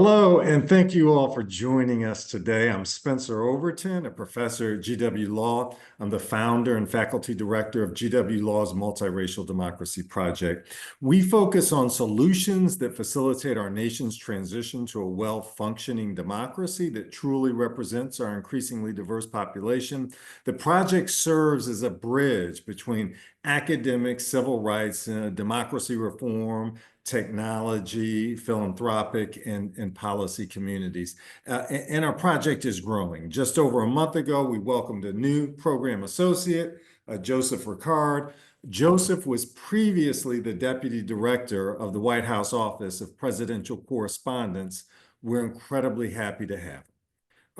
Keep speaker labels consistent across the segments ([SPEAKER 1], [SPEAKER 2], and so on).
[SPEAKER 1] Hello, and thank you all for joining us today. I'm Spencer Overton, a professor at GW Law. I'm the founder and faculty director of GW Law's Multiracial Democracy Project. We focus on solutions that facilitate our nation's transition to a well-functioning democracy that truly represents our increasingly diverse population. The project serves as a bridge between academic, civil rights, democracy reform, technology, philanthropic, and policy communities. And our project is growing. Just over a month ago, we welcomed a new program associate, Joseph Ricard. Joseph was previously the deputy director of the White House Office of Presidential Correspondence. We're incredibly happy to have him.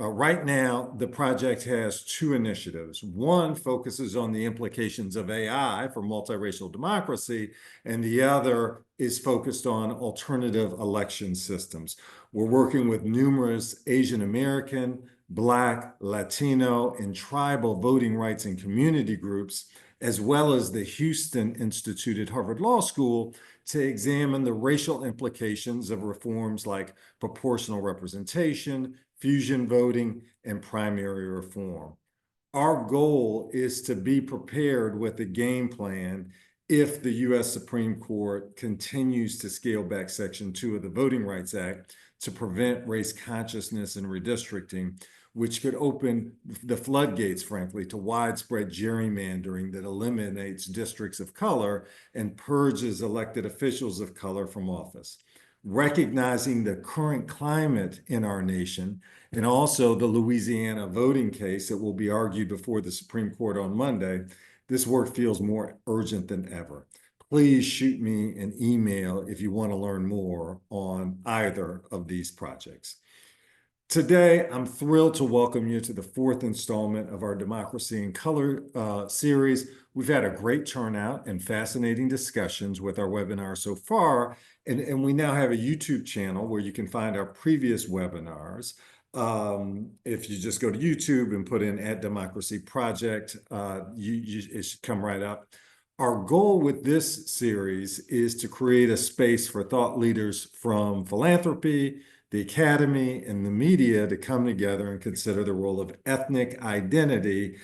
[SPEAKER 1] Right now, the project has two initiatives. One focuses on the implications of AI for multiracial democracy, and the other is focused on alternative election systems. We're working with numerous Asian American, Black, Latino, and tribal voting rights and community groups, as well as the Houston Institute at Harvard Law School, to examine the racial implications of reforms like proportional representation, fusion voting, and primary reform. Our goal is to be prepared with a game plan if the U.S. Supreme Court continues to scale back Section 2 of the Voting Rights Act to prevent race consciousness and redistricting, which could open the floodgates, frankly, to widespread gerrymandering that eliminates districts of color and purges elected officials of color from office. Recognizing the current climate in our nation and also the Louisiana voting case that will be argued before the Supreme Court on Monday, this work feels more urgent than ever. Please shoot me an email if you want to learn more on either of these projects. Today, I'm thrilled to welcome you to the fourth installment of our Democracy in Color series. We've had a great turnout and fascinating discussions with our webinar so far, and we now have a YouTube channel where you can find our previous webinars. If you just go to YouTube and put in @Democracy Project, it should come right up. Our goal with this series is to create a space for thought leaders from philanthropy, the academy, and the media to come together and consider the role of ethnic identity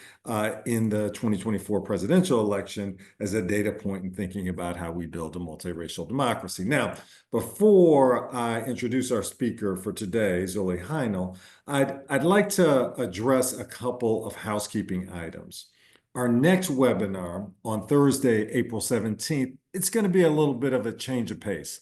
[SPEAKER 1] in the 2024 presidential election as a data point in thinking about how we build a multiracial democracy. Now, before I introduce our speaker for today, Zoltan Hajnal, I'd like to address a couple of housekeeping items. Our next webinar on Thursday, April 17th, it's going to be a little bit of a change of pace.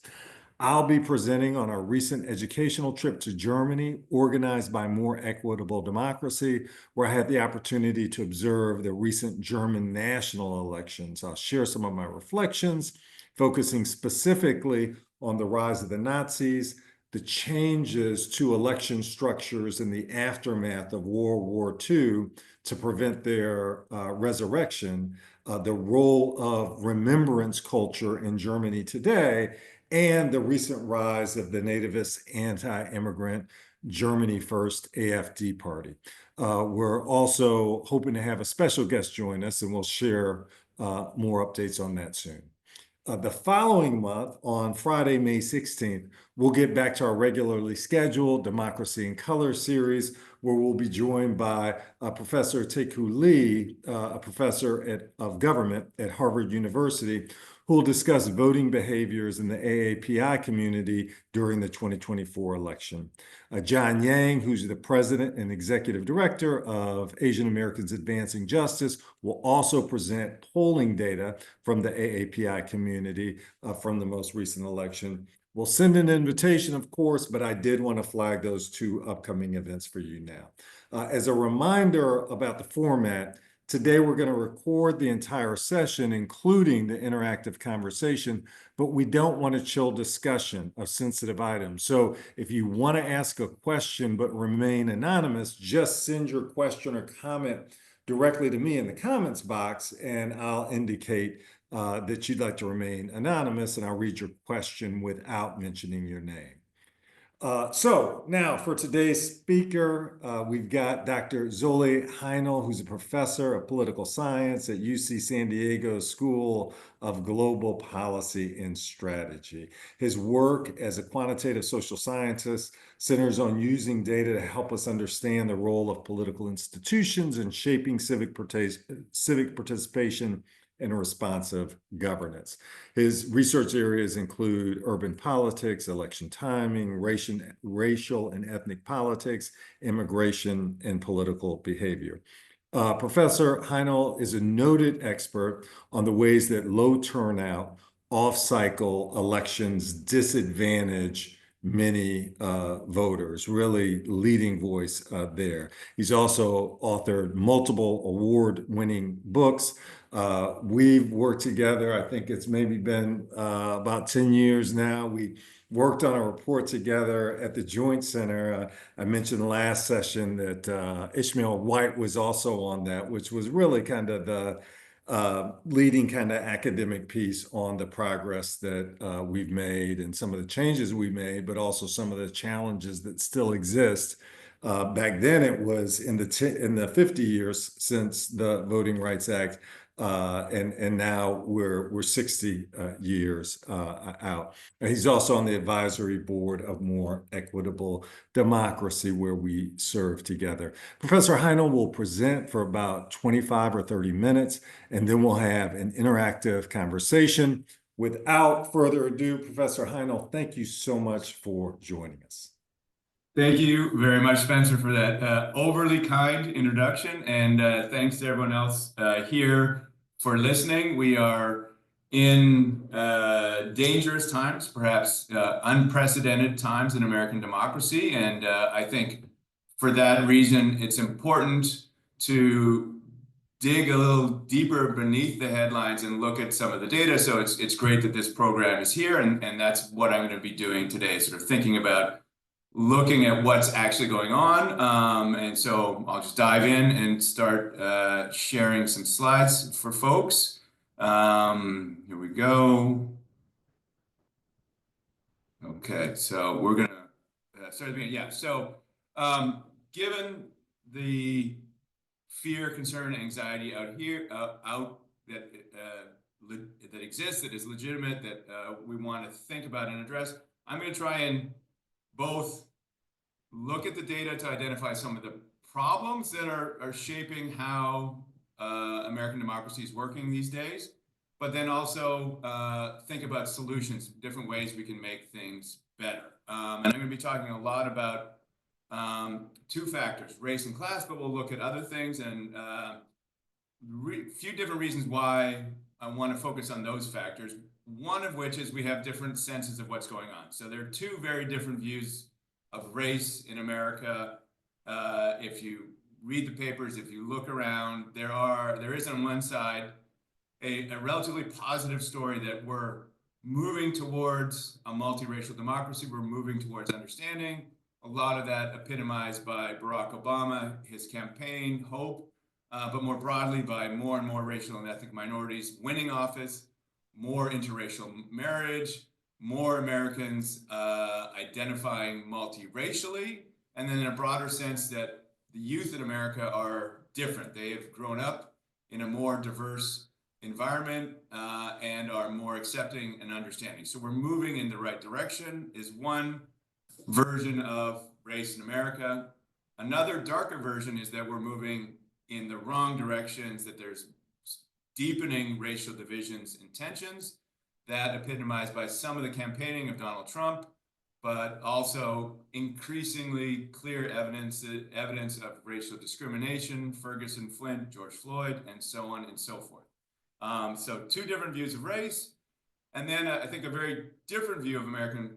[SPEAKER 1] I'll be presenting on our recent educational trip to Germany, organized by More Equitable Democracy, where I had the opportunity to observe the recent German national elections. I'll share some of my reflections, focusing specifically on the rise of the Nazis, the changes to election structures in the aftermath of World War II to prevent their resurrection, the role of remembrance culture in Germany today, and the recent rise of the nativist anti-immigrant Germany First AfD party. We're also hoping to have a special guest join us, and we'll share more updates on that soon. The following month, on Friday, May 16th, we'll get back to our regularly scheduled Democracy in Color series, where we'll be joined by Professor Tae-Koo Lee, a professor of government at Harvard University, who will discuss voting behaviors in the AAPI community during the 2024 election. John Yang, who's the president and executive director of Asian Americans Advancing Justice, will also present polling data from the AAPI community from the most recent election. We'll send an invitation, of course, but I did want to flag those two upcoming events for you now. As a reminder about the format, today, we're going to record the entire session, including the interactive conversation, but we don't want to chill discussion of sensitive items. So if you want to ask a question but remain anonymous, just send your question or comment directly to me in the comments box, and I'll indicate that you'd like to remain anonymous, and I'll read your question without mentioning your name. So now for today's speaker, we've got Dr. Zoli Hajnal, who's a professor of political science at UC San Diego School of Global Policy and Strategy. His work as a quantitative social scientist centers on using data to help us understand the role of political institutions in shaping civic participation and responsive governance. His research areas include urban politics, election timing, racial and ethnic politics, immigration, and political behavior. Professor Hajnal is a noted expert on the ways that low turnout, off-cycle elections disadvantage many voters, really leading voice there. He's also authored multiple award-winning books. We've worked together, I think it's maybe been about 10 years now. We worked on a report together at the Joint Center. I mentioned last session that Ishmael White was also on that, which was really kind of the leading kind of academic piece on the progress that we've made and some of the changes we made, but also some of the challenges that still exist. Back then, it was in the 50 years since the Voting Rights Act, and now we're 60 years out. And he's also on the advisory board of More Equitable Democracy, where we serve together. Professor Hajnal will present for about 25 or 30 minutes, and then we'll have an interactive conversation. Without further ado, Professor Hajnal, thank you so much for joining us.
[SPEAKER 2] Thank you very much, Spencer, for that overly kind introduction, and thanks to everyone else here for listening. We are in dangerous times, perhaps unprecedented times in American democracy, and I think for that reason, it's important to dig a little deeper beneath the headlines and look at some of the data. So it's great that this program is here, and that's what I'm going to be doing today, sort of thinking about looking at what's actually going on. And so I'll just dive in and start sharing some slides for folks. Here we go. Okay, so we're gonna start at the beginning. Yeah, so given the fear, concern, anxiety out here, that exists, that is legitimate, that we want to think about and address, I'm going to try and both look at the data to identify some of the problems that are shaping how American democracy is working these days, but then also think about solutions, different ways we can make things better. And I'm going to be talking a lot about two factors, race and class, but we'll look at other things and a few different reasons why I want to focus on those factors. One of which is we have different senses of what's going on. So there are two very different views of race in America. If you read the papers, if you look around, there is on one side a relatively positive story that we're moving towards a multiracial democracy. We're moving towards understanding. A lot of that epitomized by Barack Obama, his campaign, hope, but more broadly by more and more racial and ethnic minorities winning office, more interracial marriage, more Americans identifying multiracially, and then in a broader sense that the youth in America are different. They have grown up in a more diverse environment and are more accepting and understanding. So we're moving in the right direction is one version of race in America. Another darker version is that we're moving in the wrong directions, that there's deepening racial divisions and tensions, that epitomized by some of the campaigning of Donald Trump, but also increasingly clear evidence of racial discrimination, Ferguson, Flint, George Floyd, and so on and so forth. So two different views of race, and then I think a very different view of American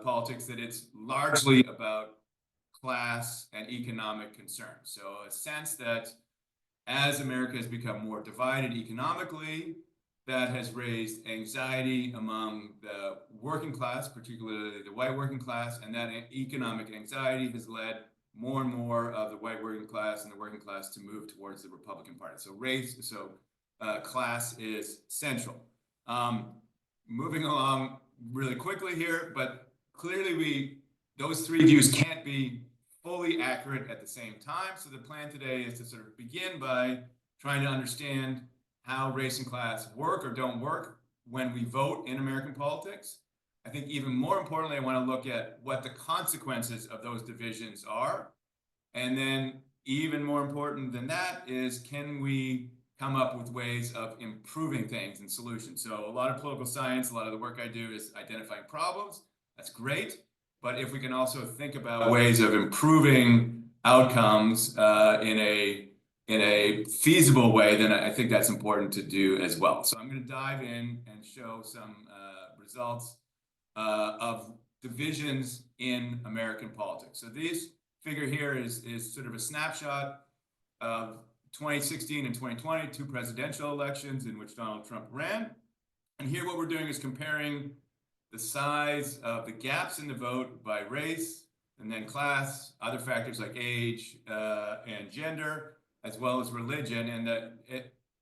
[SPEAKER 2] politics, that it's largely about class and economic concerns. So a sense that as America has become more divided economically, that has raised anxiety among the working class, particularly the white working class, and that economic anxiety has led more and more of the white working class and the working class to move towards the Republican Party. So class is central. Moving along really quickly here, but clearly we those three views can't be fully accurate at the same time. So the plan today is to sort of begin by trying to understand how race and class work or don't work when we vote in American politics. I think even more importantly, I want to look at what the consequences of those divisions are. And then even more important than that is, can we come up with ways of improving things and solutions? So a lot of political science, a lot of the work I do is identifying problems. That's great. But if we can also think about ways of improving outcomes in a feasible way, then I think that's important to do as well. So I'm going to dive in and show some results of divisions in American politics. So this figure here is sort of a snapshot of 2016 and 2020, two presidential elections in which Donald Trump ran. And here what we're doing is comparing the size of the gaps in the vote by race and then class, other factors like age and gender, as well as religion. And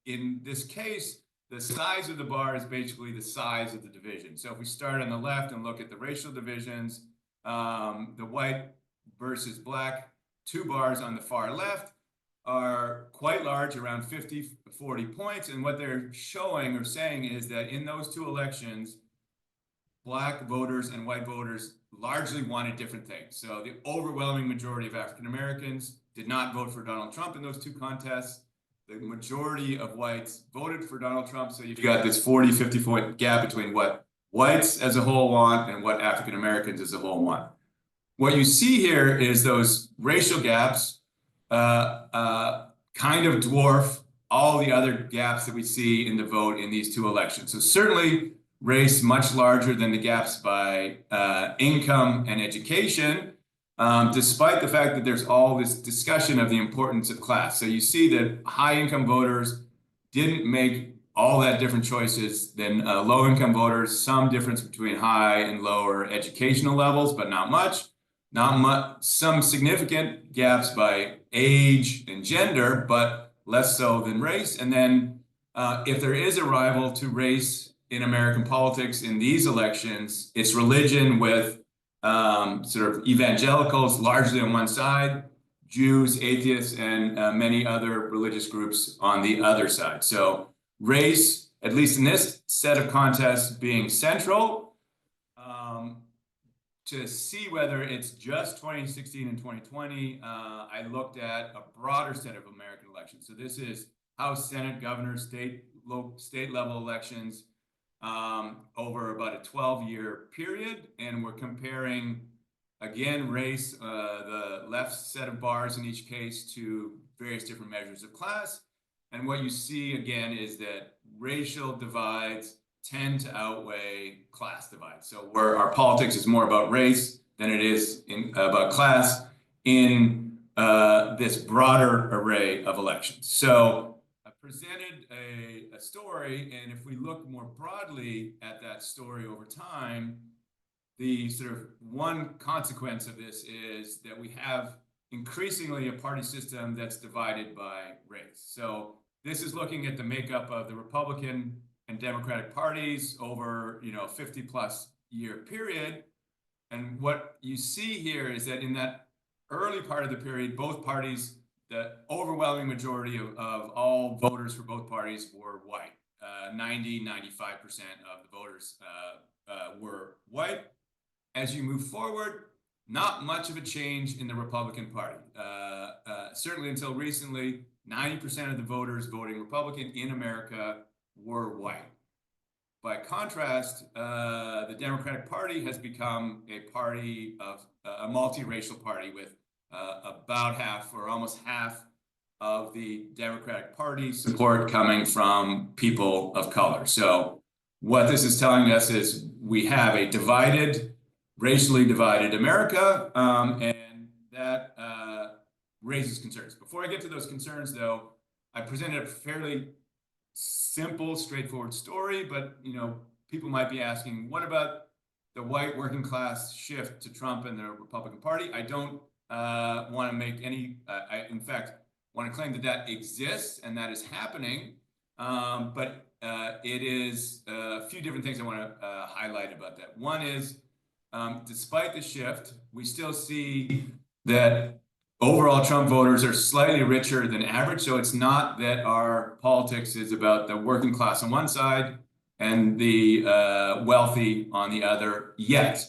[SPEAKER 2] in this case, the size of the bar is basically the size of the division. So if we start on the left and look at the racial divisions, the white versus black, two bars on the far left are quite large, around 50-40 points. And what they're showing or saying is that in those two elections, black voters and white voters largely wanted different things. So the overwhelming majority of African Americans did not vote for Donald Trump in those two contests. The majority of whites voted for Donald Trump. So you've got this 40-50 point gap between what whites as a whole want and what African Americans as a whole want. What you see here is those racial gaps kind of dwarf all the other gaps that we see in the vote in these two elections. So certainly race much larger than the gaps by income and education, despite the fact that there's all this discussion of the importance of class. So you see that high-income voters didn't make all that different choices than low-income voters, some difference between high and lower educational levels, but not much. Not much, some significant gaps by age and gender, but less so than race. And then if there is a rival to race in American politics in these elections, it's religion, with sort of evangelicals largely on one side, Jews, atheists, and many other religious groups on the other side. So race, at least in this set of contests, being central. To see whether it's just 2016 and 2020, I looked at a broader set of American elections. So this is House, Senate, governor, state level elections over about a 12-year period. And we're comparing, again, race, the left set of bars in each case, to various different measures of class. And what you see, again, is that racial divides tend to outweigh class divides. So where our politics is more about race than it is about class in this broader array of elections. So I presented a story, and if we look more broadly at that story over time, the sort of one consequence of this is that we have increasingly a party system that's divided by race. So this is looking at the makeup of the Republican and Democratic parties over 50+ year period. And what you see here is that in that early part of the period, both parties, the overwhelming majority of all voters for both parties were white. 90-95% of the voters were white. As you move forward, not much of a change in the Republican Party. Certainly until recently, 90% of the voters voting Republican in America were white. By contrast, the Democratic Party has become a party of a multiracial party, with about half or almost half of the Democratic Party support coming from people of color. So what this is telling us is we have a racially divided America, and that raises concerns. Before I get to those concerns, though, I presented a fairly simple, straightforward story, but people might be asking, what about the white working class shift to Trump and the Republican Party? I don't want to make any, I in fact want to claim that exists and that is happening, but it is a few different things I want to highlight about that. One is despite the shift, we still see that overall Trump voters are slightly richer than average. So it's not that our politics is about the working class on one side and the wealthy on the other yet.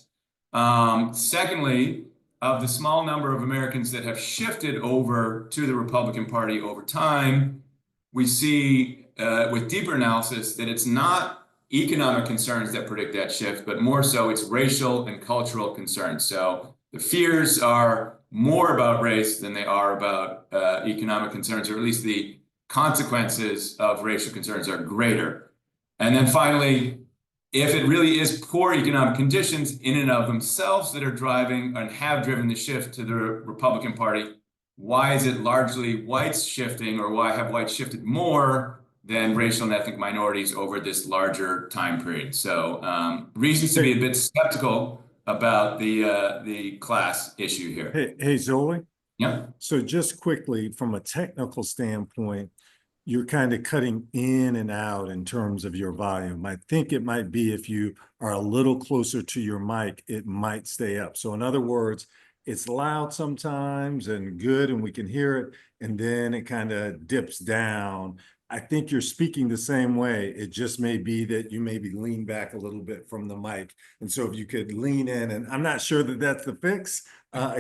[SPEAKER 2] Secondly, of the small number of Americans that have shifted over to the Republican Party over time, we see with deeper analysis that it's not economic concerns that predict that shift, but more so it's racial and cultural concerns. So the fears are more about race than they are about economic concerns, or at least the consequences of racial concerns are greater. And then finally, if it really is poor economic conditions in and of themselves that are driving and have driven the shift to the Republican Party, why is it largely whites shifting, or why have whites shifted more than racial and ethnic minorities over this larger time period? So reasons to be a bit skeptical about the class issue here.
[SPEAKER 1] Hey, Zoli.
[SPEAKER 2] Yeah.
[SPEAKER 1] So just quickly, from a technical standpoint, you're kind of cutting in and out in terms of your volume. I think it might be if you are a little closer to your mic, it might stay up. So in other words, it's loud sometimes and good, and we can hear it, and then it kind of dips down. I think you're speaking the same way. It just may be that you maybe lean back a little bit from the mic. And so if you could lean in, and I'm not sure that that's the fix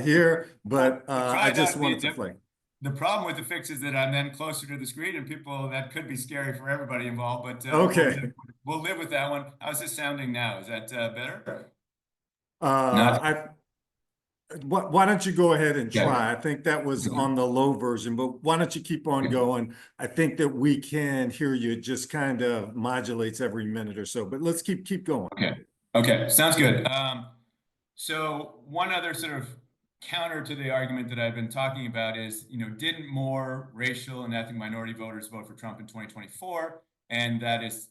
[SPEAKER 1] here, but I just wanted to flag.
[SPEAKER 2] The problem with the fix is that I'm then closer to the screen, and people, that could be scary for everybody involved, but
[SPEAKER 1] okay.
[SPEAKER 2] We'll live with that one. How's this sounding now? Is that better?
[SPEAKER 1] Why don't you go ahead and try?
[SPEAKER 2] Yeah.
[SPEAKER 1] I think that was on the low version, but why don't you keep on going? I think that we can hear you. It just kind of modulates every minute or so, but let's keep going.
[SPEAKER 2] Okay, sounds good. So one other sort of counter to the argument that I've been talking about is, didn't more racial and ethnic minority voters vote for Trump in 2024? And that is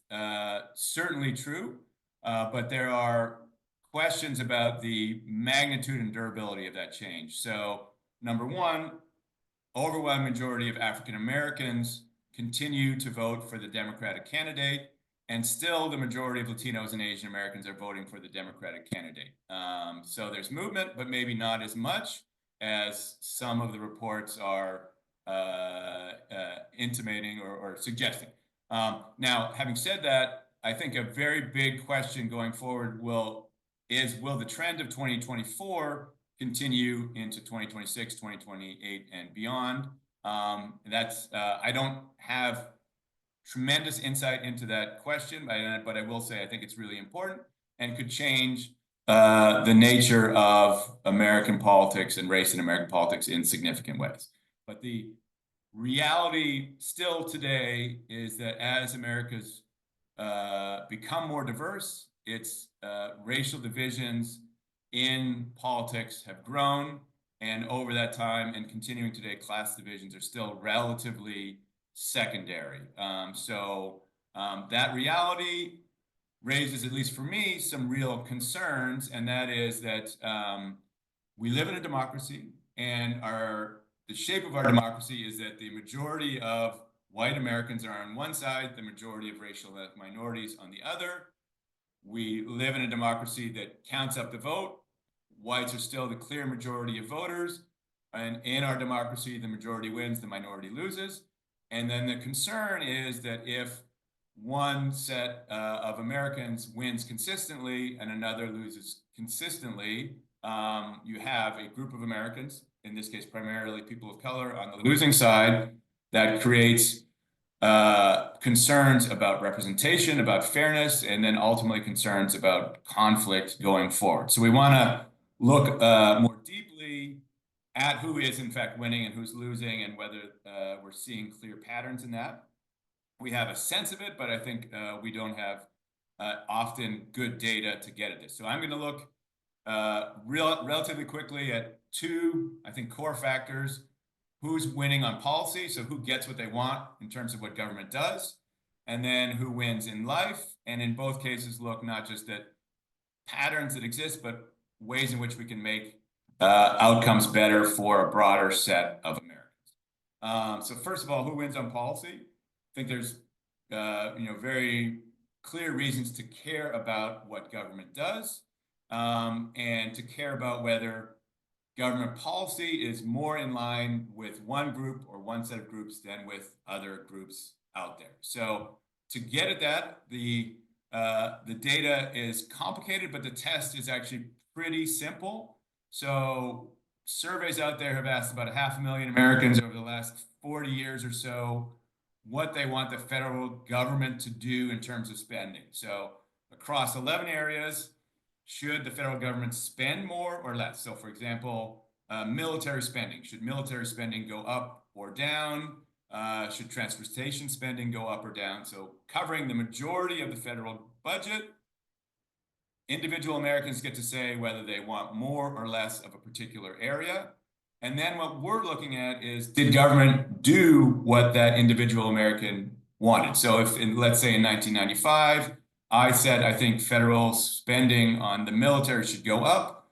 [SPEAKER 2] certainly true, but there are questions about the magnitude and durability of that change. So number one, overwhelming majority of African Americans continue to vote for the Democratic candidate, and still the majority of Latinos and Asian Americans are voting for the Democratic candidate. So there's movement, but maybe not as much as some of the reports are intimating or suggesting. Now, having said that, I think a very big question going forward will the trend of 2024 continue into 2026, 2028, and beyond? I don't have tremendous insight into that question, but I will say I think it's really important and could change the nature of American politics and race in American politics in significant ways. But the reality still today is that as America's become more diverse, its racial divisions in politics have grown, and over that time and continuing today, class divisions are still relatively secondary. That reality raises, at least for me, some real concerns, and that is that we live in a democracy, and the shape of our democracy is that the majority of white Americans are on one side, the majority of racial and ethnic minorities on the other. We live in a democracy that counts up the vote. Whites are still the clear majority of voters, and in our democracy, the majority wins, the minority loses. And then the concern is that if one set of Americans wins consistently and another loses consistently, you have a group of Americans, in this case primarily people of color, on the losing side. That creates concerns about representation, about fairness, and then ultimately concerns about conflict going forward. So we want to look more deeply at who is in fact winning and who's losing, and whether we're seeing clear patterns in that. We have a sense of it, but I think we don't have often good data to get at this. So I'm going to look relatively quickly at two, I think, core factors: who's winning on policy, so who gets what they want in terms of what government does, and then who wins in life. And in both cases, look not just at patterns that exist, but ways in which we can make outcomes better for a broader set of Americans. So first of all, who wins on policy? I think there's very clear reasons to care about what government does. and to care about whether government policy is more in line with one group or one set of groups than with other groups out there. So to get at that, the data is complicated, but the test is actually pretty simple. So surveys out there have asked about 500,000 Americans over the last 40 years or so what they want the federal government to do in terms of spending. So across 11 areas, should the federal government spend more or less? So for example, military spending. Should military spending go up or down? Should transportation spending go up or down? So covering the majority of the federal budget, individual Americans get to say whether they want more or less of a particular area. And then what we're looking at is, did government do what that individual American wanted? So if, let's say in 1995, I said, I think federal spending on the military should go up.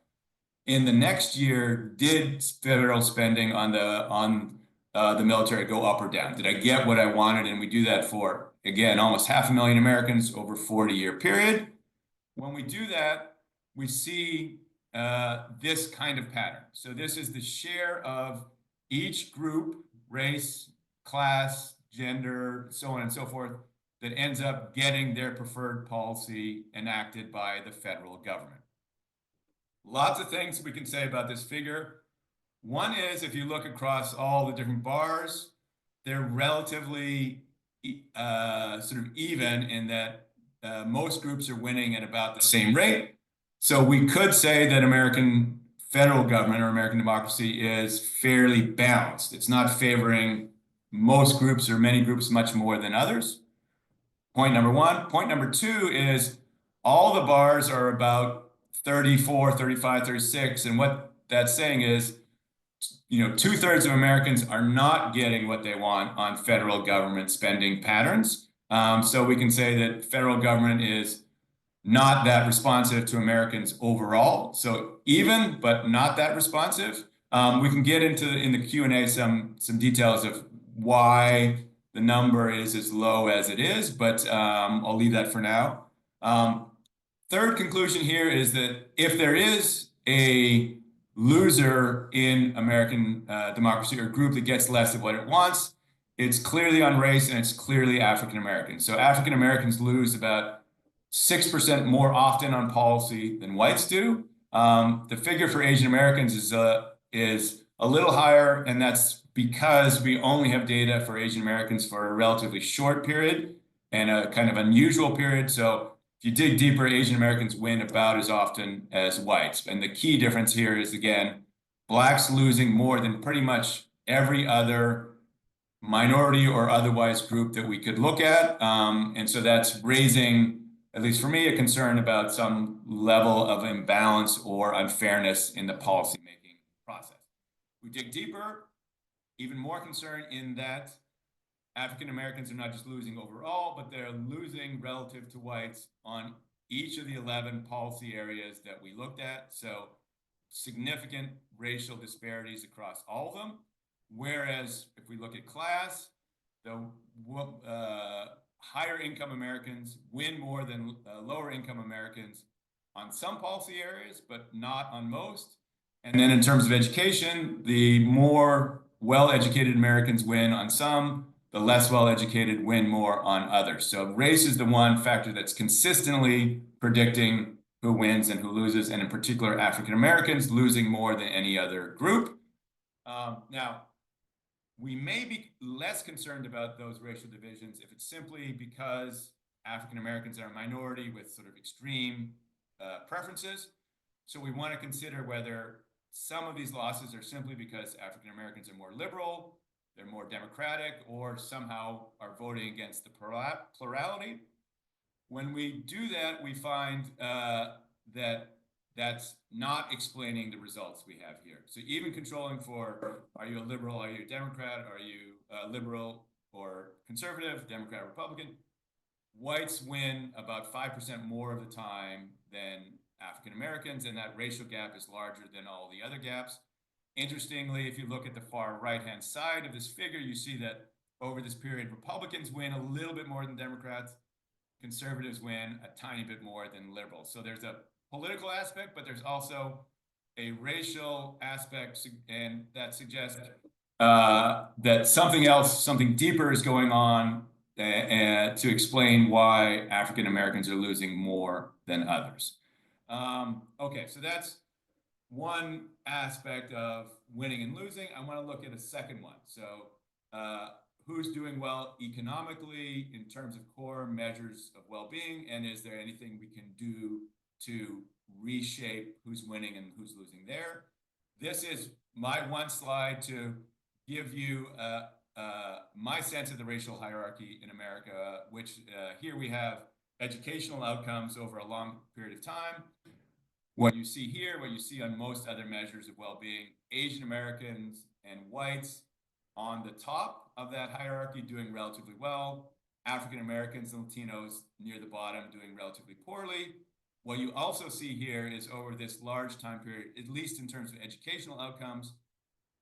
[SPEAKER 2] In the next year, did federal spending on the military go up or down? Did I get what I wanted? And we do that for, again, almost 500,000 Americans over a 40-year period. When we do that, we see this kind of pattern. So this is the share of each group, race, class, gender, so on and so forth, that ends up getting their preferred policy enacted by the federal government. Lots of things we can say about this figure. One is, if you look across all the different bars, they're relatively sort of even in that most groups are winning at about the same rate. So we could say that American federal government or American democracy is fairly balanced. It's not favoring most groups or many groups much more than others. Point number one. Point number two is all the bars are about 34, 35, 36. And what that's saying is, you know, 2/3 of Americans are not getting what they want on federal government spending patterns. So we can say that federal government is not that responsive to Americans overall. So even, but not that responsive. We can get into in the Q&A some details of why the number is as low as it is, but I'll leave that for now. Third conclusion here is that if there is a loser in American democracy or group that gets less of what it wants, it's clearly on race and it's clearly African Americans. So African Americans lose about 6% more often on policy than whites do. The figure for Asian Americans is a little higher, and that's because we only have data for Asian Americans for a relatively short period and a kind of unusual period. So if you dig deeper, Asian Americans win about as often as whites. And the key difference here is, again, blacks losing more than pretty much every other minority or otherwise group that we could look at. And so that's raising, at least for me, a concern about some level of imbalance or unfairness in the policymaking process. We dig deeper, even more concern in that African Americans are not just losing overall, but they're losing relative to whites on each of the 11 policy areas that we looked at. So significant racial disparities across all of them. Whereas if we look at class, the higher income Americans win more than lower income Americans on some policy areas, but not on most. And then in terms of education, the more well-educated Americans win on some, the less well-educated win more on others. So race is the one factor that's consistently predicting who wins and who loses, and in particular, African Americans losing more than any other group. Now, we may be less concerned about those racial divisions if it's simply because African Americans are a minority with sort of extreme preferences. So we want to consider whether some of these losses are simply because African Americans are more liberal, they're more democratic, or somehow are voting against the plurality. When we do that, we find that that's not explaining the results we have here. So even controlling for, are you a liberal, are you a Democrat, are you liberal or conservative, Democrat, Republican, whites win about 5% more of the time than African Americans, and that racial gap is larger than all the other gaps. Interestingly, if you look at the far right-hand side of this figure, you see that over this period, Republicans win a little bit more than Democrats, conservatives win a tiny bit more than liberals. So there's a political aspect, but there's also a racial aspect, and that suggests that something else, something deeper is going on to explain why African Americans are losing more than others. Okay, so that's one aspect of winning and losing. I want to look at a second one. So who's doing well economically in terms of core measures of well-being, and is there anything we can do to reshape who's winning and who's losing there? This is my one slide to give you my sense of the racial hierarchy in America, which here we have educational outcomes over a long period of time. What you see here, what you see on most other measures of well-being, Asian Americans and whites on the top of that hierarchy doing relatively well, African Americans and Latinos near the bottom doing relatively poorly. What you also see here is over this large time period, at least in terms of educational outcomes,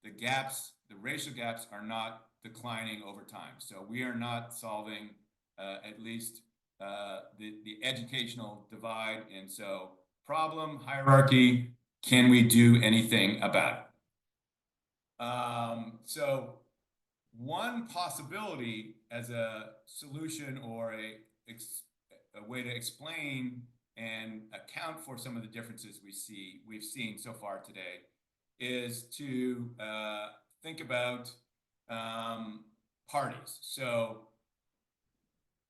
[SPEAKER 2] the gaps, the racial gaps are not declining over time. So we are not solving at least the educational divide. And so problem, hierarchy, can we do anything about it? So one possibility as a solution or a way to explain and account for some of the differences we've seen so far today is to think about parties. So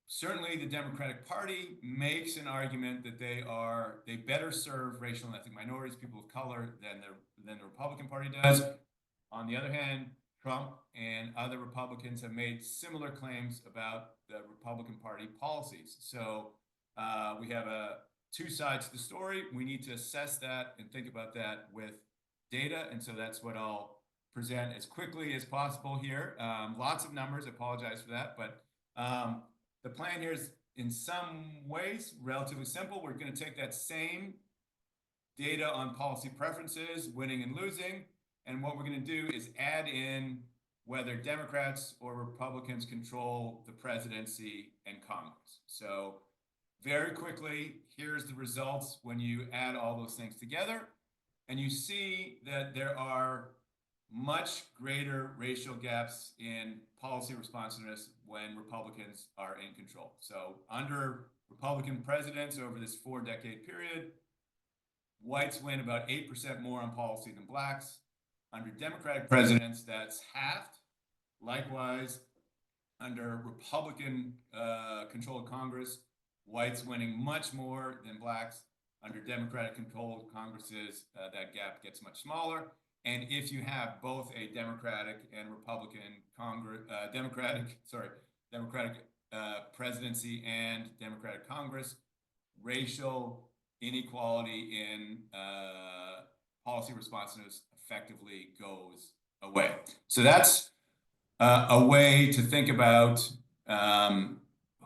[SPEAKER 2] certainly the Democratic Party makes an argument that they better serve racial and ethnic minorities, people of color, than the Republican Party does. On the other hand, Trump and other Republicans have made similar claims about the Republican Party policies. So we have two sides to the story. We need to assess that and think about that with data. And so that's what I'll present as quickly as possible here. Lots of numbers, I apologize for that. But the plan here is in some ways relatively simple. We're going to take that same data on policy preferences, winning and losing. And what we're going to do is add in whether Democrats or Republicans control the presidency and Congress. So very quickly, here's the results when you add all those things together. And you see that there are much greater racial gaps in policy responsiveness when Republicans are in control. So under Republican presidents over this 4-decade period, whites win about 8% more on policy than blacks. Under Democratic presidents, that's halved. Likewise, under Republican controlled Congress, whites winning much more than blacks. Under Democratic controlled Congresses, that gap gets much smaller. And if you have both a Democratic and Republican Democratic presidency and Democratic Congress, racial inequality in policy responsiveness effectively goes away. So that's a way to think about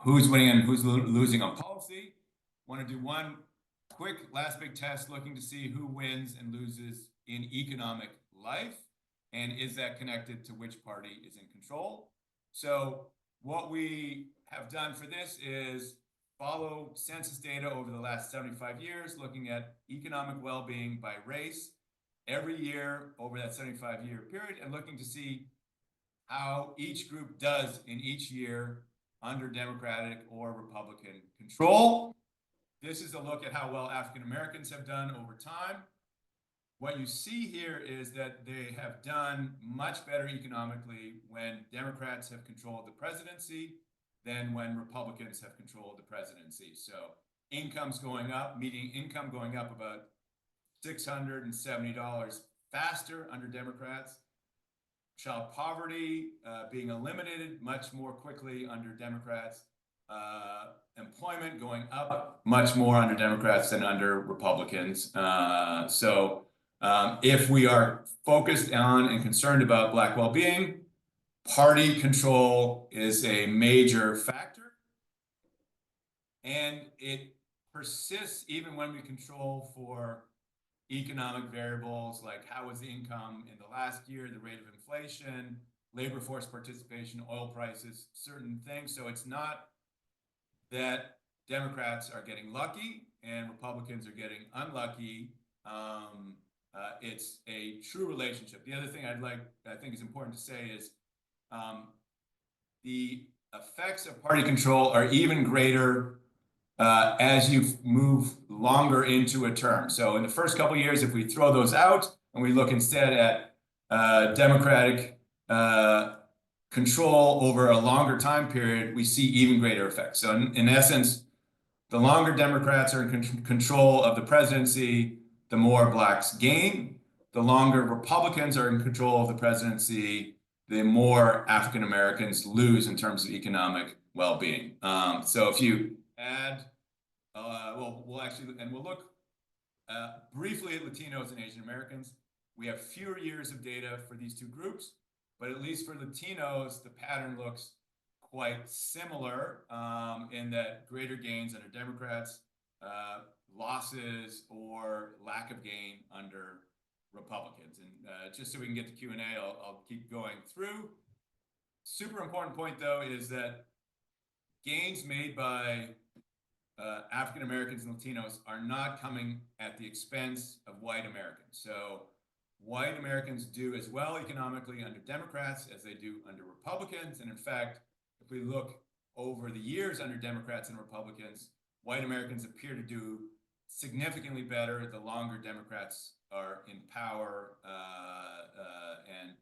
[SPEAKER 2] who's winning and who's losing on policy. Want to do one quick last big test looking to see who wins and loses in economic life, and is that connected to which party is in control? So what we have done for this is follow census data over the last 75 years, looking at economic well-being by race every year over that 75-year period, and looking to see how each group does in each year under Democratic or Republican control. This is a look at how well African Americans have done over time. What you see here is that they have done much better economically when Democrats have controlled the presidency than when Republicans have controlled the presidency. So income's going up, median income going up about $670 faster under Democrats. Child poverty being eliminated much more quickly under Democrats. Employment going up much more under Democrats than under Republicans. If we are focused on and concerned about Black well-being, party control is a major factor. And it persists even when we control for economic variables like how was the income in the last year, the rate of inflation, labor force participation, oil prices, certain things. So it's not that Democrats are getting lucky. and Republicans are getting unlucky, it's a true relationship. The other thing I think is important to say is the effects of party control are even greater as you move longer into a term. So in the first couple of years, if we throw those out and we look instead at Democratic control over a longer time period, we see even greater effects. So in essence, the longer Democrats are in control of the presidency, the more blacks gain. The longer Republicans are in control of the presidency, the more African Americans lose in terms of economic well-being. So if you add, we'll look briefly at Latinos and Asian Americans. We have fewer years of data for these two groups, but at least for Latinos, the pattern looks quite similar in that greater gains under Democrats, losses or lack of gain under Republicans. And just so we can get to Q&A, I'll keep going through. Super important point, though, is that gains made by African Americans and Latinos are not coming at the expense of white Americans. So white Americans do as well economically under Democrats as they do under Republicans. And in fact, if we look over the years under Democrats and Republicans, white Americans appear to do significantly better the longer Democrats are in power and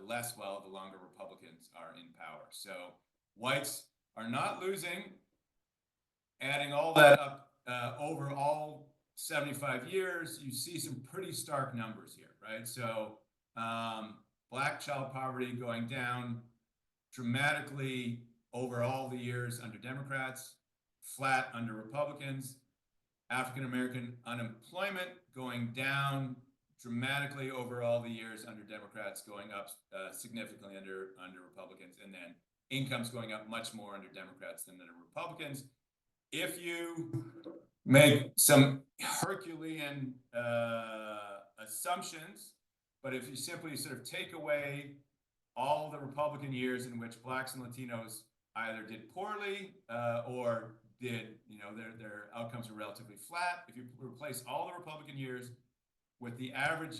[SPEAKER 2] less well the longer Republicans are in power. So whites are not losing. Adding all that up over all 75 years, you see some pretty stark numbers here, right? So black child poverty going down dramatically over all the years under Democrats, flat under Republicans. African American unemployment going down dramatically over all the years under Democrats, going up significantly under Republicans, and then incomes going up much more under Democrats than under Republicans. If you make some Herculean assumptions, but if you simply sort of take away all the Republican years in which blacks and Latinos either did poorly or did, their outcomes were relatively flat. If you replace all the Republican years with the average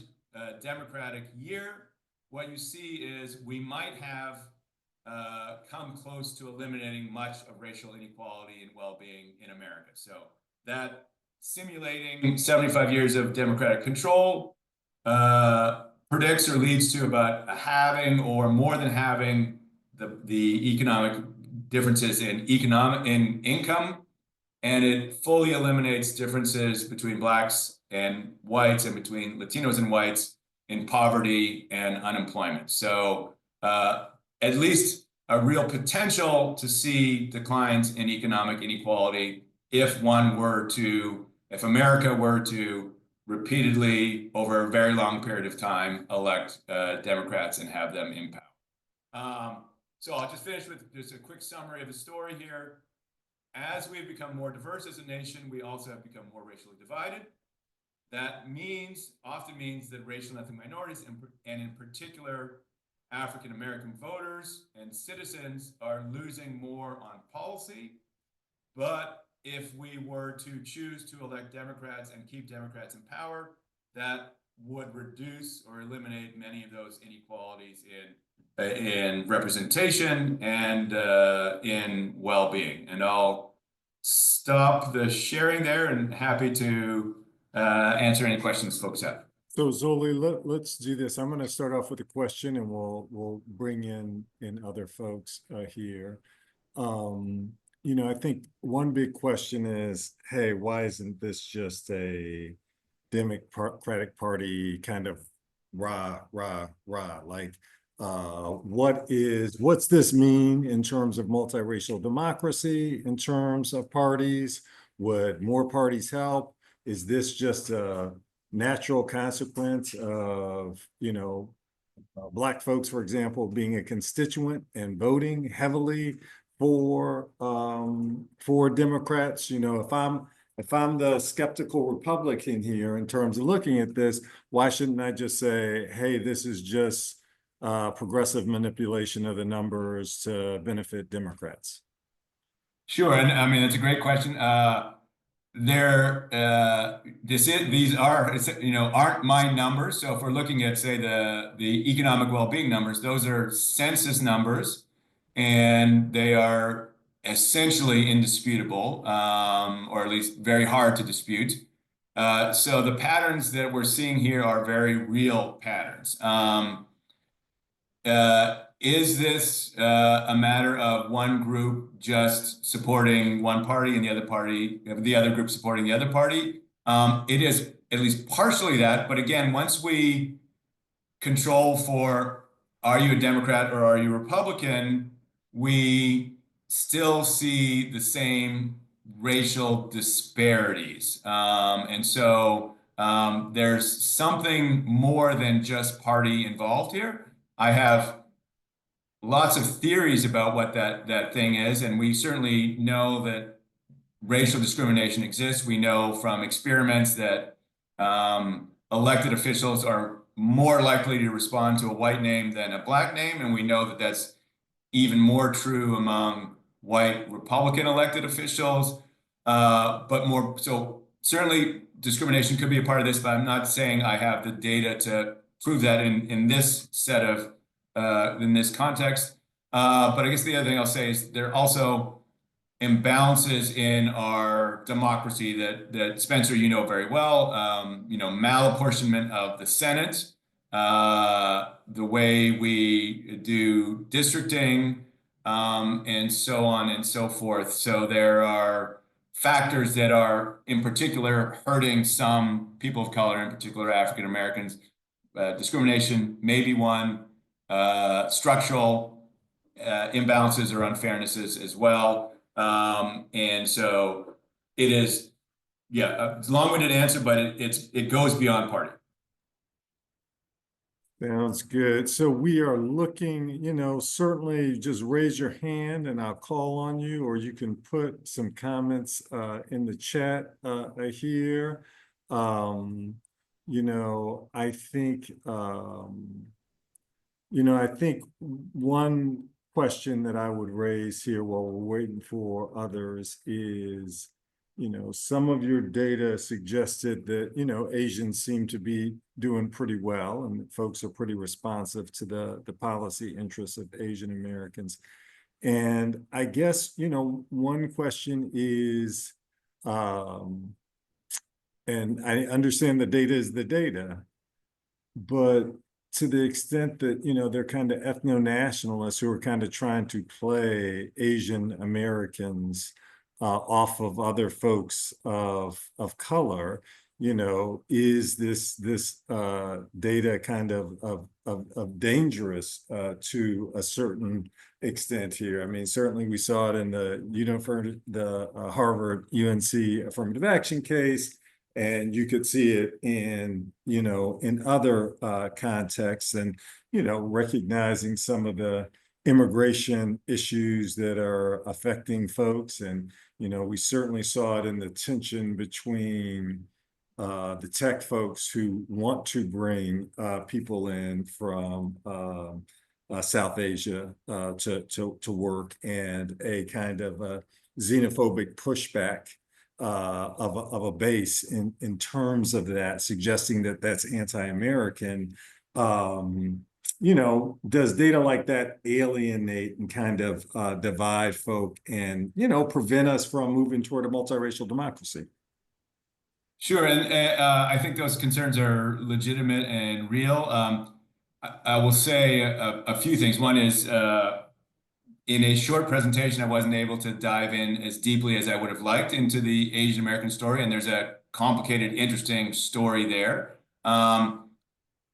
[SPEAKER 2] Democratic year, what you see is we might have come close to eliminating much of racial inequality and well-being in America. So that simulating 75 years of Democratic control predicts or leads to about halving or more than halving the economic differences in income, and it fully eliminates differences between blacks and whites and between Latinos and whites in poverty and unemployment. So at least a real potential to see declines in economic inequality if America were to repeatedly, over a very long period of time, elect Democrats and have them in power. So I'll just finish with just a quick summary of the story here. As we've become more diverse as a nation, we also have become more racially divided. That often means that racial and ethnic minorities, and in particular, African American voters and citizens are losing more on policy. But if we were to choose to elect Democrats and keep Democrats in power, that would reduce or eliminate many of those inequalities in representation and in well-being. And I'll stop the sharing there and happy to answer any questions folks have.
[SPEAKER 1] So Zoli, let's do this. I'm going to start off with a question, and we'll bring in other folks here. I think one big question is, hey, why isn't this just a Democratic Party kind of rah? Like, what's this mean in terms of multiracial democracy, in terms of parties? Would more parties help? Is this just a natural consequence of, Black folks, for example, being a constituent and voting heavily for Democrats? If I'm the skeptical Republican here in terms of looking at this, why shouldn't I just say, hey, this is just progressive manipulation of the numbers to benefit Democrats?
[SPEAKER 2] Sure, and I mean, that's a great question. these are, aren't my numbers. So if we're looking at, say, the economic well-being numbers, those are census numbers, and they are essentially indisputable, or at least very hard to dispute. So the patterns that we're seeing here are very real patterns. Is this a matter of one group just supporting one party and the other group supporting the other party? It is at least partially that, but again, once we control for are you a Democrat or are you a Republican, we still see the same racial disparities. And so there's something more than just party involved here. I have lots of theories about what that thing is, and we certainly know that racial discrimination exists. We know from experiments that elected officials are more likely to respond to a white name than a black name, and we know that that's even more true among white Republican elected officials. But more so, certainly discrimination could be a part of this, but I'm not saying I have the data to prove that in this set of in this context. But I guess the other thing I'll say is there are also imbalances in our democracy that Spencer, you know very well. Malapportionment of the Senate, the way we do districting, and so on and so forth. So there are factors that are in particular hurting some people of color, in particular African Americans. Discrimination may be one, structural imbalances or unfairnesses as well. And so it is, yeah, it's a long-winded answer, but it goes beyond party.
[SPEAKER 1] Sounds good. So we are looking, certainly just raise your hand and I'll call on you, or you can put some comments in the chat here. I think, I think one question that I would raise here while we're waiting for others is, some of your data suggested that, Asians seem to be doing pretty well and folks are pretty responsive to the policy interests of Asian Americans. And I guess, one question is, and I understand the data is the data, but to the extent that, they're kind of ethno-nationalists who are kind of trying to play Asian Americans off of other folks of color, is this data kind of dangerous to a certain extent here? I mean, certainly we saw it in the Harvard UNC affirmative action case, and you could see it in other contexts, and recognizing some of the immigration issues that are affecting folks. And we certainly saw it in the tension between the tech folks who want to bring people in from South Asia to work, and a kind of a xenophobic pushback of a base in terms of that, suggesting that that's anti-American. Does data like that alienate and kind of divide folk and, prevent us from moving toward a multiracial democracy?
[SPEAKER 2] Sure, and I think those concerns are legitimate and real. I will say a few things. One is, in a short presentation, I wasn't able to dive in as deeply as I would have liked into the Asian American story, and there's a complicated, interesting story there.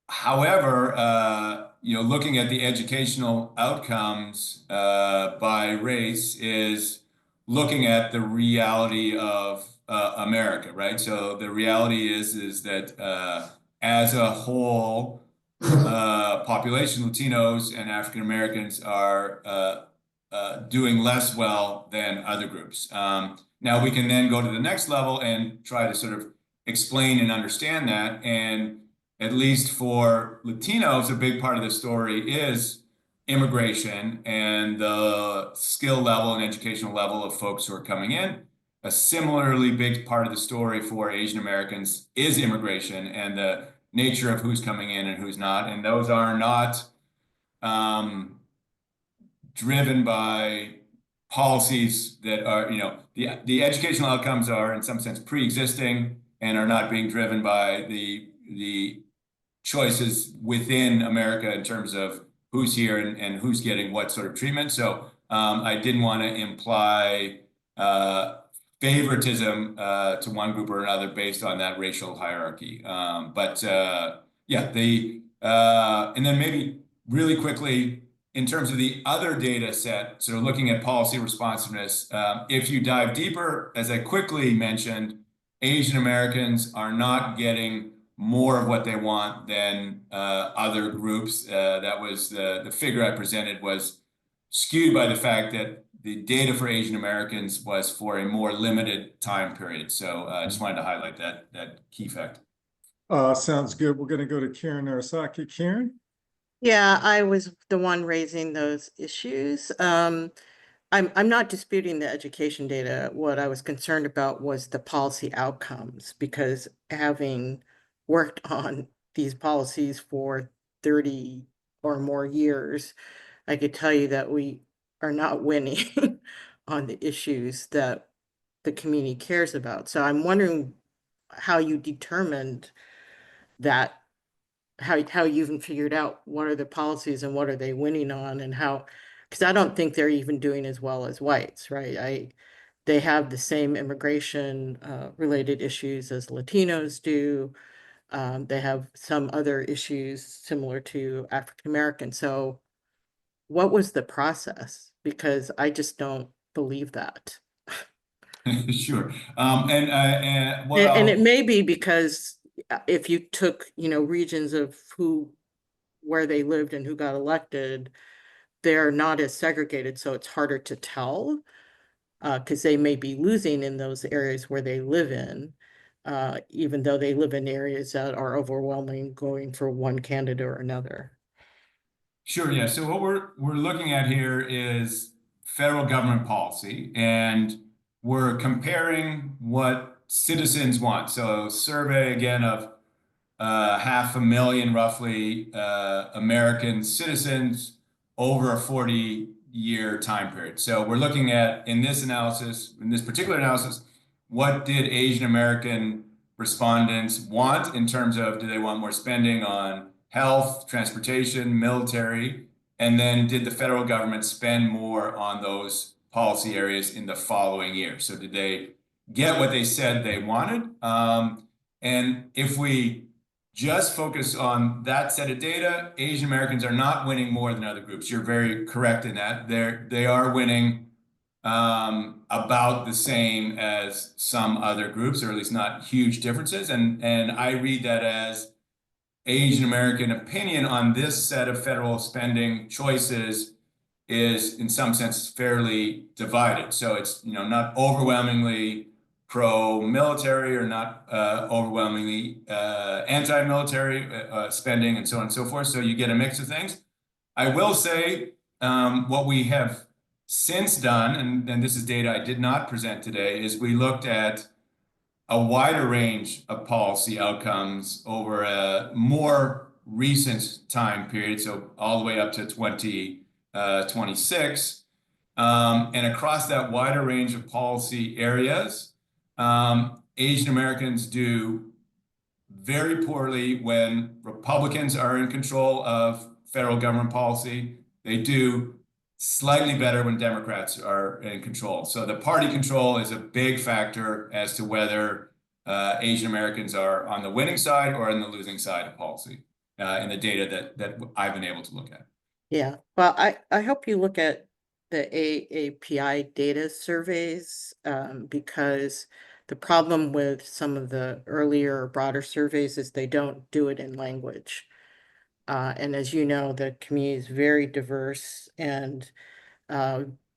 [SPEAKER 2] However, looking at the educational outcomes by race is looking at the reality of America, right? So the reality is that as a whole population, Latinos and African Americans are doing less well than other groups. Now we can then go to the next level and try to sort of explain and understand that. And at least for Latinos, a big part of the story is immigration and the skill level and educational level of folks who are coming in. a similarly big part of the story for Asian Americans is immigration and the nature of who's coming in and who's not. And those are not um, driven by policies that are, the educational outcomes are in some sense pre-existing and are not being driven by the choices within America in terms of who's here and who's getting what sort of treatment. So I didn't want to imply favoritism to one group or another based on that racial hierarchy. Yeah, and then maybe really quickly, in terms of the other data set, so looking at policy responsiveness, if you dive deeper, as I quickly mentioned, Asian Americans are not getting more of what they want than other groups. That was the figure I presented was skewed by the fact that the data for Asian Americans was for a more limited time period. So I just wanted to highlight that key fact.
[SPEAKER 1] Sounds good. We're going to go to Karen Arasaki. Karen?
[SPEAKER 3] Yeah, I was the one raising those issues. I'm not disputing the education data. What I was concerned about was the policy outcomes, because having worked on these policies for 30 or more years, I could tell you that we are not winning on the issues that the community cares about. So I'm wondering how you determined that, how you even figured out what are the policies and what are they winning on, and how, because I don't think they're even doing as well as whites, right? They have the same immigration related issues as Latinos do. They have some other issues similar to African Americans. So what was the process? Because I just don't believe that.
[SPEAKER 2] Sure. And what
[SPEAKER 3] And it
[SPEAKER 2] I'll
[SPEAKER 3] may be because if you took, regions of where they lived and who got elected, they're not as segregated, so it's harder to tell, because they may be losing in those areas where they live in, even though they live in areas that are overwhelming, going for one candidate or another.
[SPEAKER 2] Sure, yeah. So what we're looking at here is federal government policy, and we're comparing what citizens want. So survey again of 500,000 roughly American citizens over a 40-year time period. So we're looking at, in this analysis, in this particular analysis, what did Asian American respondents want in terms of, do they want more spending on health, transportation, military, and then did the federal government spend more on those policy areas in the following year? So did they get what they said they wanted? And if we just focus on that set of data, Asian Americans are not winning more than other groups. You're very correct in that. They are winning about the same as some other groups, or at least not huge differences. And I read that as Asian American opinion on this set of federal spending choices is in some sense fairly divided. So it's not overwhelmingly pro-military or not overwhelmingly anti-military spending and so on and so forth. So you get a mix of things. I will say what we have since done, and this is data I did not present today, is we looked at a wider range of policy outcomes over a more recent time period, so all the way up to 2026. And across that wider range of policy areas, Asian Americans do very poorly when Republicans are in control of federal government policy. They do slightly better when Democrats are in control. So the party control is a big factor as to whether Asian Americans are on the winning side or on the losing side of policy in the data that I've been able to look at.
[SPEAKER 3] Yeah, well, I hope you look at the AAPI data surveys, because the problem with some of the earlier broader surveys is they don't do it in language. And as you know, the community is very diverse and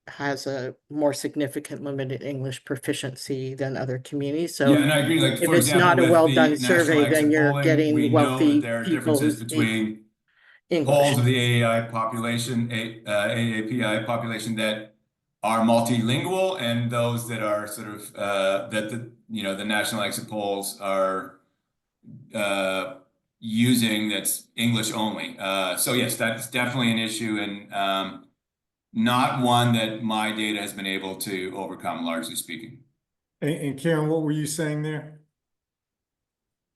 [SPEAKER 3] has a more significant limited English proficiency than other communities. So
[SPEAKER 2] Yeah, and I agree. Like,
[SPEAKER 3] if
[SPEAKER 2] for
[SPEAKER 3] it's
[SPEAKER 2] example,
[SPEAKER 3] not a
[SPEAKER 2] with
[SPEAKER 3] well-done
[SPEAKER 2] the national
[SPEAKER 3] survey, then
[SPEAKER 2] exit
[SPEAKER 3] you're
[SPEAKER 2] polling, we
[SPEAKER 3] getting
[SPEAKER 2] know that
[SPEAKER 3] wealthy
[SPEAKER 2] there are
[SPEAKER 3] people who
[SPEAKER 2] differences
[SPEAKER 3] speak
[SPEAKER 2] between
[SPEAKER 3] English.
[SPEAKER 2] polls of the AAI population, AAPI population that are multilingual and those that are sort of that the national exit polls are using that's English only. So yes, that's definitely an issue, and not one that my data has been able to overcome, largely speaking.
[SPEAKER 1] And Karen, what were you saying there?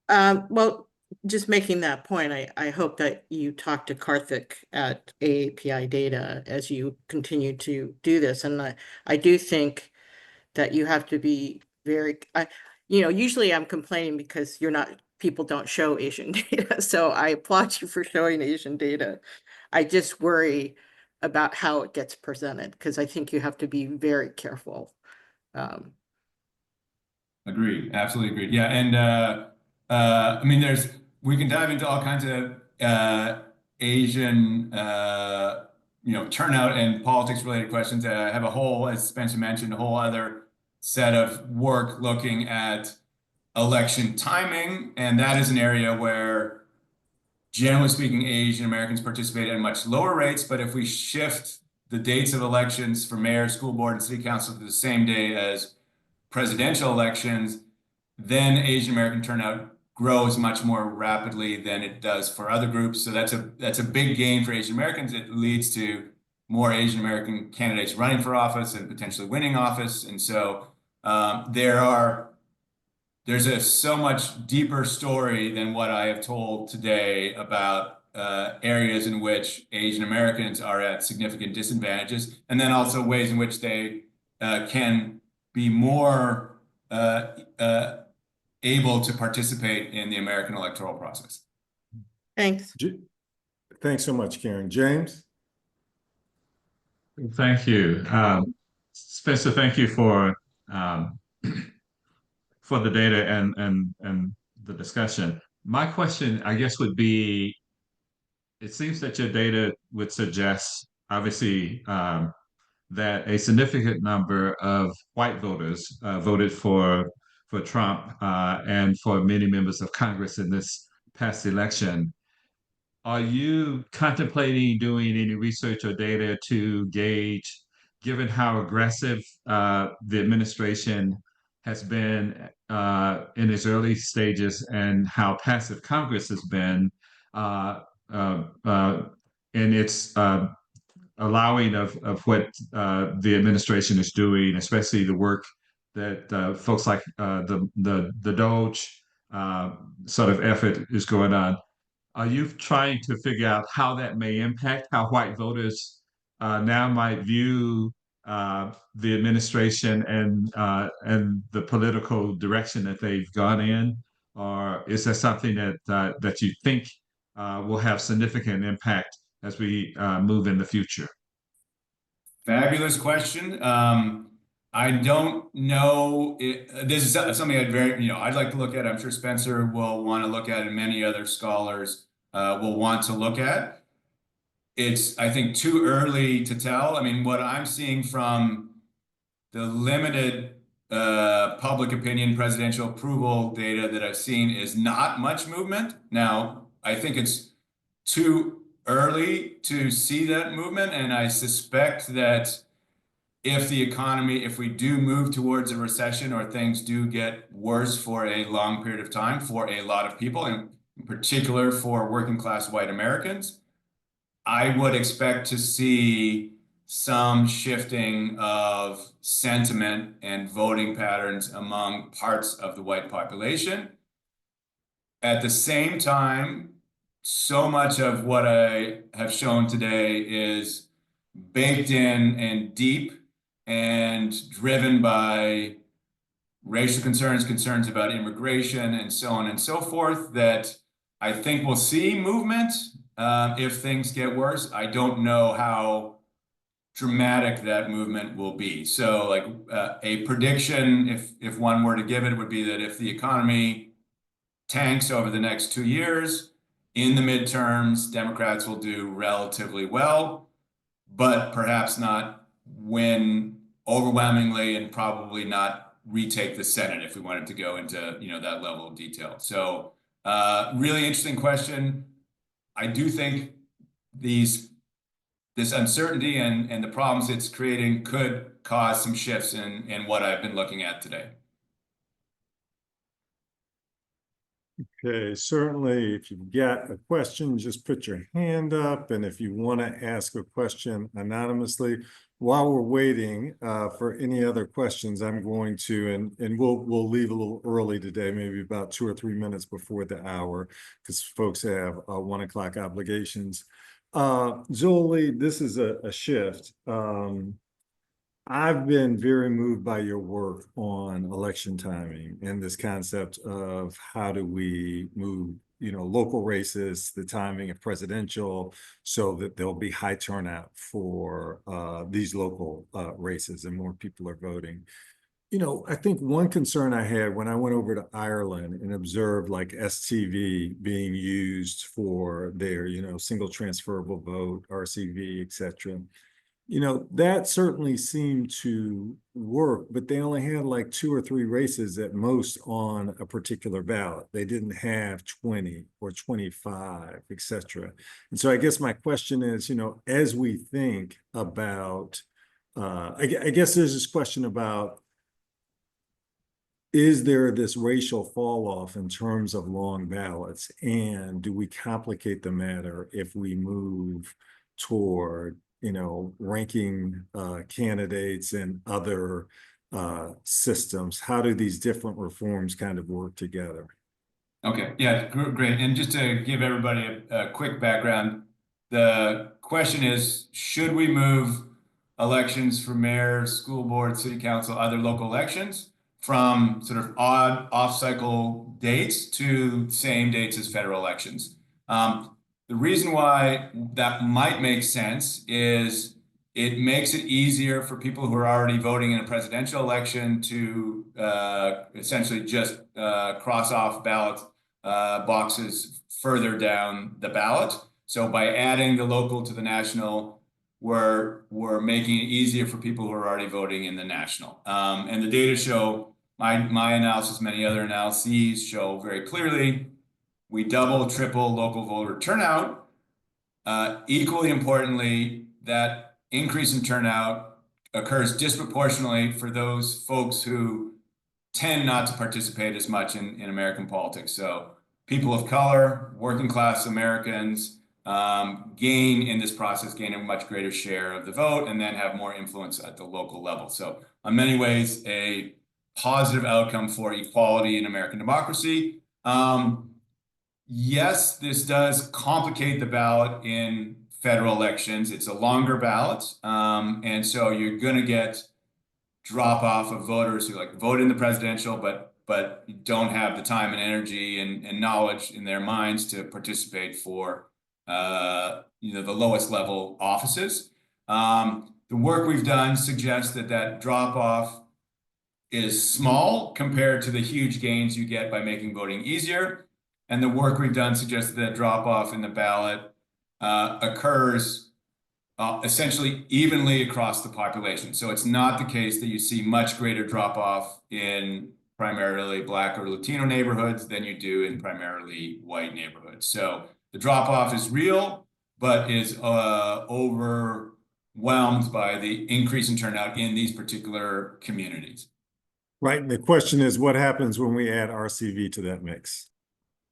[SPEAKER 3] Well, just making that point, I hope that you talk to Karthik at AAPI Data as you continue to do this. And I do think that you have to be very, usually I'm complaining because people don't show Asian data. So I applaud you for showing Asian data. I just worry about how it gets presented because I think you have to be very careful.
[SPEAKER 2] Agreed. Absolutely agreed. Yeah. And I mean, we can dive into all kinds of Asian, turnout and politics related questions. I have a whole, as Spencer mentioned, a whole other set of work looking at election timing. And that is an area where, generally speaking, Asian Americans participate at much lower rates. But if we shift the dates of elections for mayor, school board, and city council to the same day as presidential elections, then Asian American turnout grows much more rapidly than it does for other groups. So that's a big gain for Asian Americans. It leads to more Asian American candidates running for office and potentially winning office. And so there's a so much deeper story than what I have told today about areas in which Asian Americans are at significant disadvantages, and then also ways in which they can be more able to participate in the American electoral process.
[SPEAKER 3] Thanks.
[SPEAKER 1] Thanks so much, Karen. James?
[SPEAKER 4] Thank you. Spencer, thank you um, for the data and the discussion. My question, I guess, would be, it seems that your data would suggest, obviously, that a significant number of white voters voted for Trump and for many members of Congress in this past election. Are you contemplating doing any research or data to gauge, given how aggressive the administration has been in its early stages and how passive Congress has been in its allowing of what the administration is doing, especially the work that folks like the Doge sort of effort is going on? Are you trying to figure out how that may impact how white voters now might view the administration and the political direction that they've gone in, or is that something that you think will have significant impact as we move in the future?
[SPEAKER 2] Fabulous question. I don't know. This is something I'd like to look at. I'm sure Spencer will want to look at, and many other scholars will want to look at. It's, I think, too early to tell. I mean, what I'm seeing from the limited public opinion presidential approval data that I've seen is not much movement. Now, I think it's too early to see that movement, and I suspect that if we do move towards a recession or things do get worse for a long period of time for a lot of people, and in particular for working class white Americans, I would expect to see some shifting of sentiment and voting patterns among parts of the white population. At the same time, so much of what I have shown today is baked in and deep and driven by racial concerns about immigration, and so on and so forth, that I think we'll see movement if things get worse. I don't know how dramatic that movement will be. So like a prediction, if one were to give it, would be that if the economy tanks over the next 2 years, in the midterms, Democrats will do relatively well, but perhaps not win overwhelmingly and probably not retake the Senate if we wanted to go into that level of detail. So really interesting question. I do think these this uncertainty and the problems it's creating could cause some shifts in what I've been looking at today.
[SPEAKER 1] Okay, certainly, if you've got a question, just put your hand up. And if you want to ask a question anonymously, while we're waiting for any other questions, I'm going to, and we'll leave a little early today, maybe about 2 or 3 minutes before the hour, because folks have 1 o'clock obligations. Jolie, this is a shift. I've been very moved by your work on election timing and this concept of how do we move, local races, the timing of presidential, so that there'll be high turnout for these local races and more people are voting. I think one concern I had when I went over to Ireland and observed like STV being used for their, single transferable vote, RCV, et cetera. That certainly seemed to work, but they only had like 2 or 3 races at most on a particular ballot. They didn't have 20 or 25, et cetera. And so I guess my question is, as we think about, I guess there's this question about, is there this racial fall off in terms of long ballots? And do we complicate the matter if we move toward, ranking candidates and other systems? How do these different reforms kind of work together?
[SPEAKER 2] Okay, yeah, great. And just to give everybody a quick background, the question is, should we move elections for mayor, school board, city council, other local elections from sort of odd off-cycle dates to same dates as federal elections? The reason why that might make sense is it makes it easier for people who are already voting in a presidential election to essentially just cross off ballot boxes further down the ballot. So by adding the local to the national, we're making it easier for people who are already voting in the national. And the data show, my analysis, many other analyses show very clearly, we double, triple local voter turnout. Equally importantly, that increase in turnout occurs disproportionately for those folks who tend not to participate as much in American politics. So people of color, working class Americans gain in this process, gain a much greater share of the vote and then have more influence at the local level. So in many ways, a positive outcome for equality in American democracy. Yes, this does complicate the ballot in federal elections. It's a longer ballot. And so you're going to get drop off of voters who like vote in the presidential, but don't have the time and energy and knowledge in their minds to participate for the lowest level offices. The work we've done suggests that drop off is small compared to the huge gains you get by making voting easier. And the work we've done suggests that drop off in the ballot occurs essentially evenly across the population. So it's not the case that you see much greater drop off in primarily Black or Latino neighborhoods than you do in primarily white neighborhoods. So the drop off is real, but is overwhelmed by the increase in turnout in these particular communities.
[SPEAKER 1] Right. And the question is, what happens when we add RCV to that mix?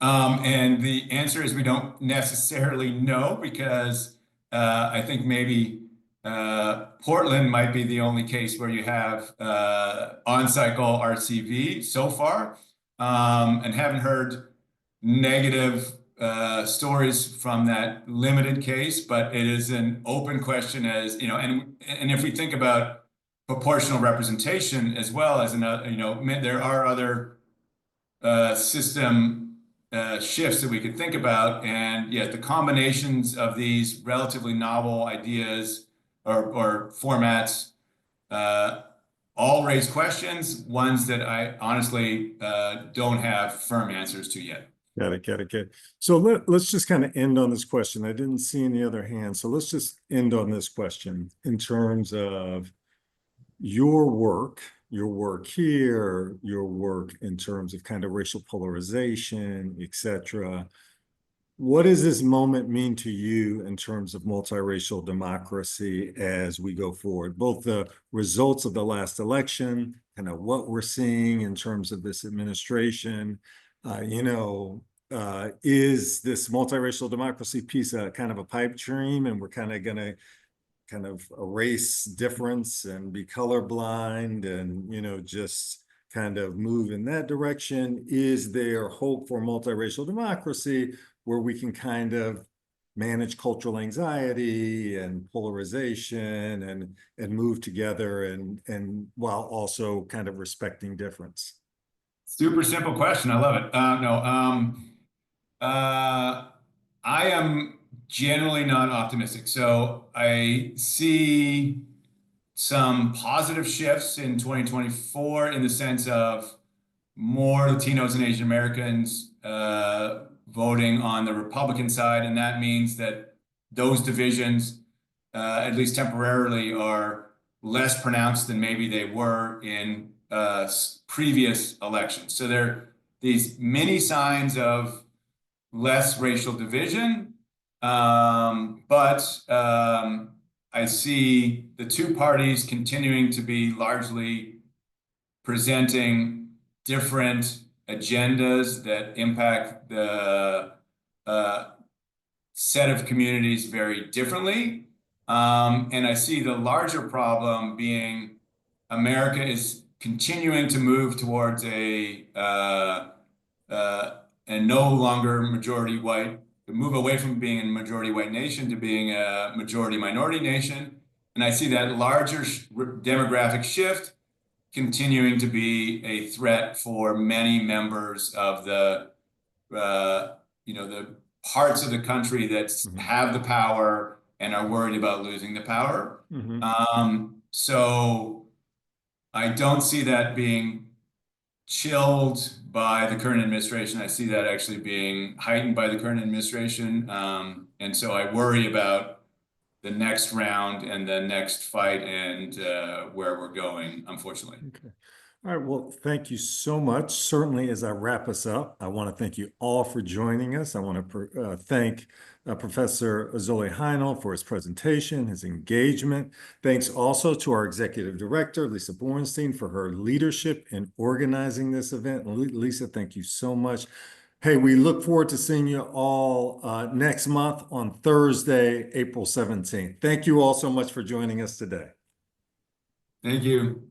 [SPEAKER 2] And the answer is we don't necessarily know because I think maybe Portland might be the only case where you have on-cycle RCV so far, and haven't heard negative stories from that limited case, but it is an open question as, and if we think about proportional representation as well as another, there are other system shifts that we could think about. And yet the combinations of these relatively novel ideas or formats all raise questions, ones that I honestly don't have firm answers to yet.
[SPEAKER 1] Got it. So let's just kind of end on this question. I didn't see any other hands. So let's just end on this question in terms of your work here, your work in terms of kind of racial polarization, et cetera. What does this moment mean to you in terms of multiracial democracy as we go forward? Both the results of the last election, kind of what we're seeing in terms of this administration, is this multiracial democracy piece a kind of a pipe dream, and we're kind of going to kind of erase difference and be colorblind and, just kind of move in that direction? Is there hope for multiracial democracy where we can kind of manage cultural anxiety and polarization and move together and while also kind of respecting difference?
[SPEAKER 2] Super simple question. I love it. No, I am generally not optimistic. So I see some positive shifts in 2024 in the sense of more Latinos and Asian Americans voting on the Republican side. And that means that those divisions, at least temporarily, are less pronounced than maybe they were in previous elections. So there are these many signs of less racial division, but I see the two parties continuing to be largely presenting different agendas that impact the set of communities very differently. And I see the larger problem being America is continuing to move towards a no longer majority white, move away from being a majority white nation to being a majority minority nation. And I see that larger demographic shift continuing to be a threat for many members of the parts of the country that have the power and are worried about losing the power. So I don't see that being chilled by the current administration. I see that actually being heightened by the current administration. And so I worry about the next round and the next fight and where we're going, unfortunately.
[SPEAKER 1] Okay. All right. Well, thank you so much. Certainly, as I wrap us up, I want to thank you all for joining us. I want to thank Professor Zoltan Hajnal for his presentation, his engagement. Thanks also to our executive director, Lisa Bornstein, for her leadership in organizing this event. Lisa, thank you so much. Hey, we look forward to seeing you all next month on Thursday, April 17th. Thank you all so much for joining us today.
[SPEAKER 2] Thank you.